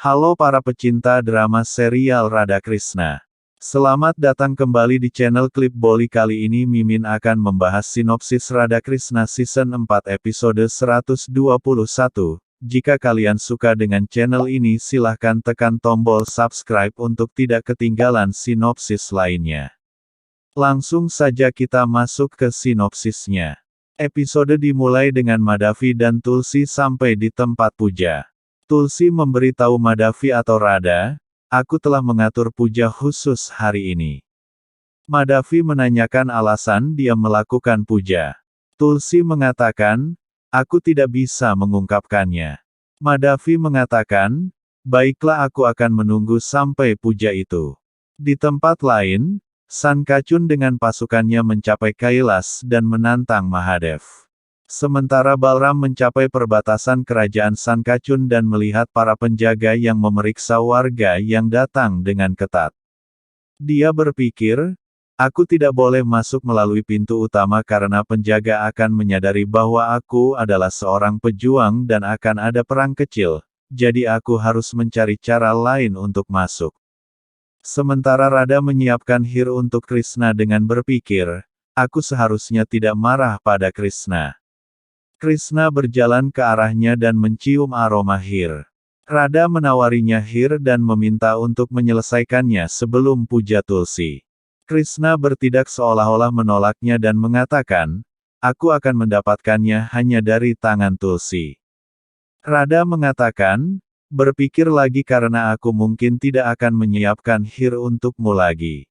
Halo para pecinta drama serial Radha Krishna. Selamat datang kembali di channel Klip Boli. Kali ini Mimin akan membahas sinopsis Radha Krishna Season 4 episode 121. Jika kalian suka dengan channel ini silahkan tekan tombol subscribe untuk tidak ketinggalan sinopsis lainnya. Langsung saja kita masuk ke sinopsisnya. Episode dimulai dengan Madhavi dan Tulsi sampai di tempat puja. Tulsi memberitahu Madhavi atau Radha, "Aku telah mengatur puja khusus hari ini." Madhavi menanyakan alasan dia melakukan puja. Tulsi mengatakan, "Aku tidak bisa mengungkapkannya." Madhavi mengatakan, "Baiklah, aku akan menunggu sampai puja itu." Di tempat lain, Sankachun dengan pasukannya mencapai Kailas dan menantang Mahadev. Sementara Balram mencapai perbatasan kerajaan Sankachun dan melihat para penjaga yang memeriksa warga yang datang dengan ketat. Dia berpikir, "Aku tidak boleh masuk melalui pintu utama karena penjaga akan menyadari bahwa aku adalah seorang pejuang dan akan ada perang kecil, jadi aku harus mencari cara lain untuk masuk." Sementara Radha menyiapkan hir untuk Krishna dengan berpikir, "Aku seharusnya tidak marah pada Krishna." Krishna berjalan ke arahnya dan mencium aroma hir. Radha menawarinya hir dan meminta untuk menyelesaikannya sebelum puja Tulsi. Krishna bertindak seolah-olah menolaknya dan mengatakan, "Aku akan mendapatkannya hanya dari tangan Tulsi." Radha mengatakan, "Berpikir lagi karena aku mungkin tidak akan menyiapkan hir untukmu lagi."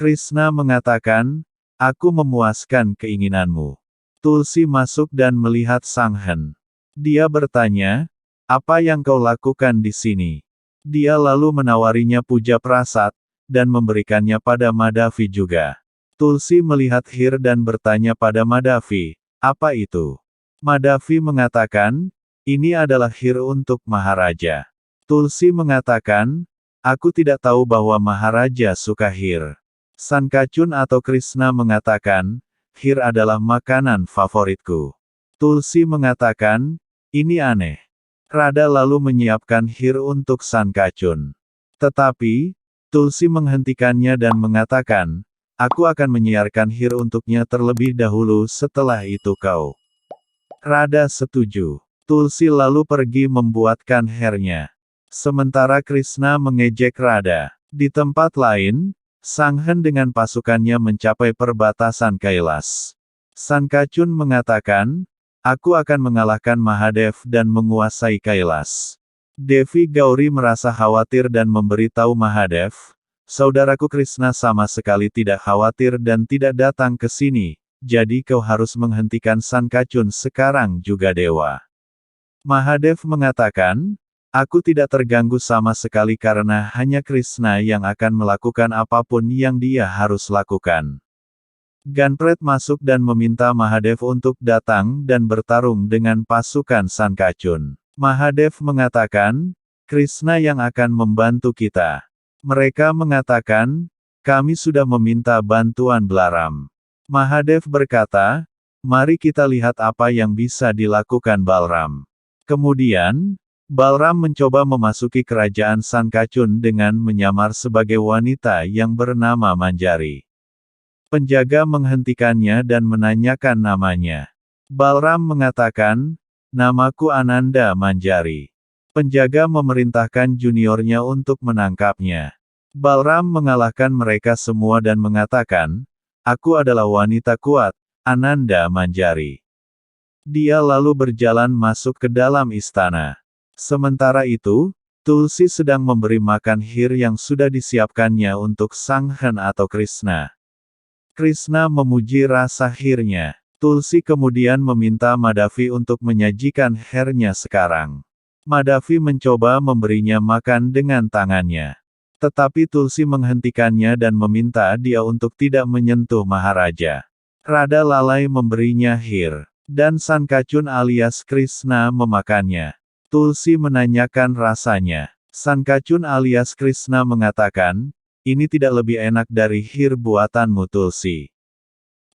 Krishna mengatakan, "Aku memuaskan keinginanmu." Tulsi masuk dan melihat Sanghen. Dia bertanya, "Apa yang kau lakukan di sini?" Dia lalu menawarinya puja prasad, dan memberikannya pada Madhavi juga. Tulsi melihat hir dan bertanya pada Madhavi, "Apa itu?" Madhavi mengatakan, "Ini adalah hir untuk Maharaja." Tulsi mengatakan, "Aku tidak tahu bahwa Maharaja suka hir." Sankachun atau Krishna mengatakan, "Hir adalah makanan favoritku." Tulsi mengatakan, "Ini aneh." Radha lalu menyiapkan hir untuk Sankachun. Tetapi, Tulsi menghentikannya dan mengatakan, "Aku akan menyiarkan hir untuknya terlebih dahulu setelah itu kau." Radha setuju. Tulsi lalu pergi membuatkan hairnya. Sementara Krishna mengejek Radha. Di tempat lain, Sanghen dengan pasukannya mencapai perbatasan Kailas. Sankachun mengatakan, "Aku akan mengalahkan Mahadev dan menguasai Kailas." Devi Gauri merasa khawatir dan memberitahu Mahadev, "Saudaraku Krishna sama sekali tidak khawatir dan tidak datang ke sini, jadi kau harus menghentikan Sankachun sekarang juga dewa." Mahadev mengatakan, "Aku tidak terganggu sama sekali karena hanya Krishna yang akan melakukan apapun yang dia harus lakukan." Ganpret masuk dan meminta Mahadev untuk datang dan bertarung dengan pasukan Sankachun. Mahadev mengatakan, "Krishna yang akan membantu kita." Mereka mengatakan, "Kami sudah meminta bantuan Balram." Mahadev berkata, "Mari kita lihat apa yang bisa dilakukan Balram." Kemudian, Balram mencoba memasuki kerajaan Sankachun dengan menyamar sebagai wanita yang bernama Manjari. Penjaga menghentikannya dan menanyakan namanya. Balram mengatakan, "Namaku Ananda Manjari." Penjaga memerintahkan juniornya untuk menangkapnya. Balram mengalahkan mereka semua dan mengatakan, "Aku adalah wanita kuat, Ananda Manjari." Dia lalu berjalan masuk ke dalam istana. Sementara itu, Tulsi sedang memberi makan hir yang sudah disiapkannya untuk Sanghen atau Krishna. Krishna memuji rasa hirnya. Tulsi kemudian meminta Madhavi untuk menyajikan hairnya sekarang. Madhavi mencoba memberinya makan dengan tangannya. Tetapi Tulsi menghentikannya dan meminta dia untuk tidak menyentuh Maharaja. Radha lalai memberinya hir. Dan Sankachun alias Krishna memakannya. Tulsi menanyakan rasanya. Sankachun alias Krishna mengatakan, "Ini tidak lebih enak dari hir buatanmu Tulsi."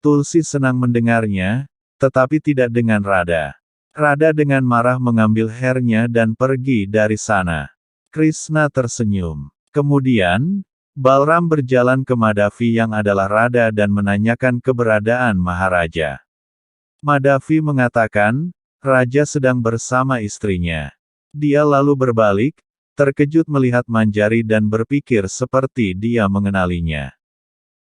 Tulsi senang mendengarnya, tetapi tidak dengan Radha. Radha dengan marah mengambil hairnya dan pergi dari sana. Krishna tersenyum. Kemudian, Balram berjalan ke Madhavi yang adalah Radha dan menanyakan keberadaan Maharaja. Madhavi mengatakan, Raja sedang bersama istrinya. Dia lalu berbalik, terkejut melihat Manjari dan berpikir seperti dia mengenalinya.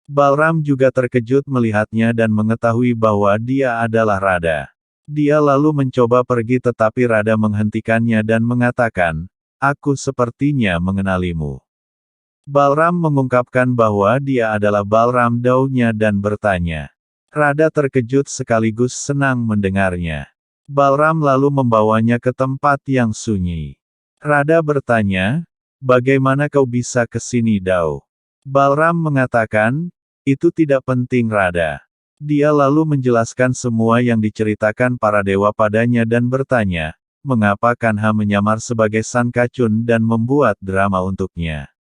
Balram juga terkejut melihatnya dan mengetahui bahwa dia adalah Radha. Dia lalu mencoba pergi tetapi Radha menghentikannya dan mengatakan, aku sepertinya mengenalimu. Balram mengungkapkan bahwa dia adalah Balram Daunya dan bertanya. Radha terkejut sekaligus senang mendengarnya. Balram lalu membawanya ke tempat yang sunyi. Radha bertanya, bagaimana kau bisa ke sini Dau? Balram mengatakan, itu tidak penting Radha. Dia lalu menjelaskan semua yang diceritakan para dewa padanya dan bertanya, mengapa Kanha menyamar sebagai Sankacun dan membuat drama untuknya.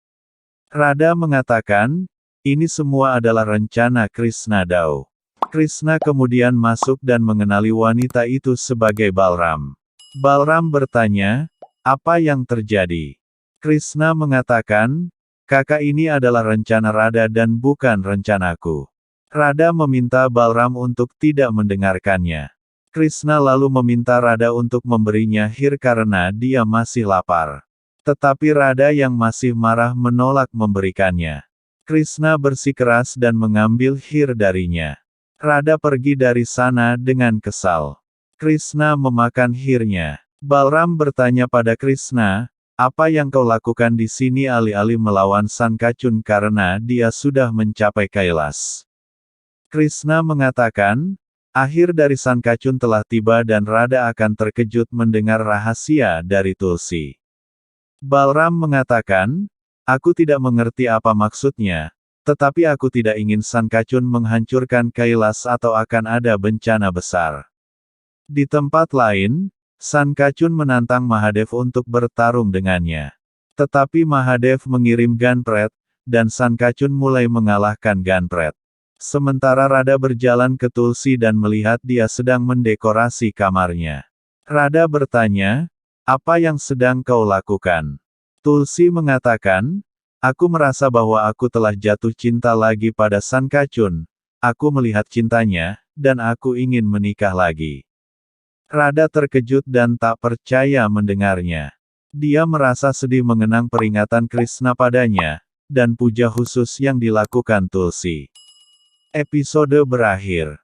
Radha mengatakan, ini semua adalah rencana Krishna Dau. Krishna kemudian masuk dan mengenali wanita itu sebagai Balram. Balram bertanya, apa yang terjadi? Krishna mengatakan, kakak ini adalah rencana Radha dan bukan rencanaku. Radha meminta Balram untuk tidak mendengarkannya. Krishna lalu meminta Radha untuk memberinya hir karena dia masih lapar. Tetapi Radha yang masih marah menolak memberikannya. Krishna bersikeras dan mengambil hir darinya. Radha pergi dari sana dengan kesal. Krishna memakan hirnya. Balram bertanya pada Krishna, apa yang kau lakukan di sini alih-alih melawan Sankacun karena dia sudah mencapai Kailas? Krishna mengatakan, akhir dari Sankacun telah tiba dan Radha akan terkejut mendengar rahasia dari Tulsi. Balram mengatakan, aku tidak mengerti apa maksudnya, tetapi aku tidak ingin Sankacun menghancurkan Kailas atau akan ada bencana besar. Di tempat lain, Sankacun menantang Mahadev untuk bertarung dengannya. Tetapi Mahadev mengirim Ganpret, dan Sankacun mulai mengalahkan Ganpret. Sementara Radha berjalan ke Tulsi dan melihat dia sedang mendekorasi kamarnya. Radha bertanya, apa yang sedang kau lakukan? Tulsi mengatakan, aku merasa bahwa aku telah jatuh cinta lagi pada Sankacun. Aku melihat cintanya, dan aku ingin menikah lagi. Radha terkejut dan tak percaya mendengarnya. Dia merasa sedih mengenang peringatan Krishna padanya, dan puja khusus yang dilakukan Tulsi. Episode berakhir.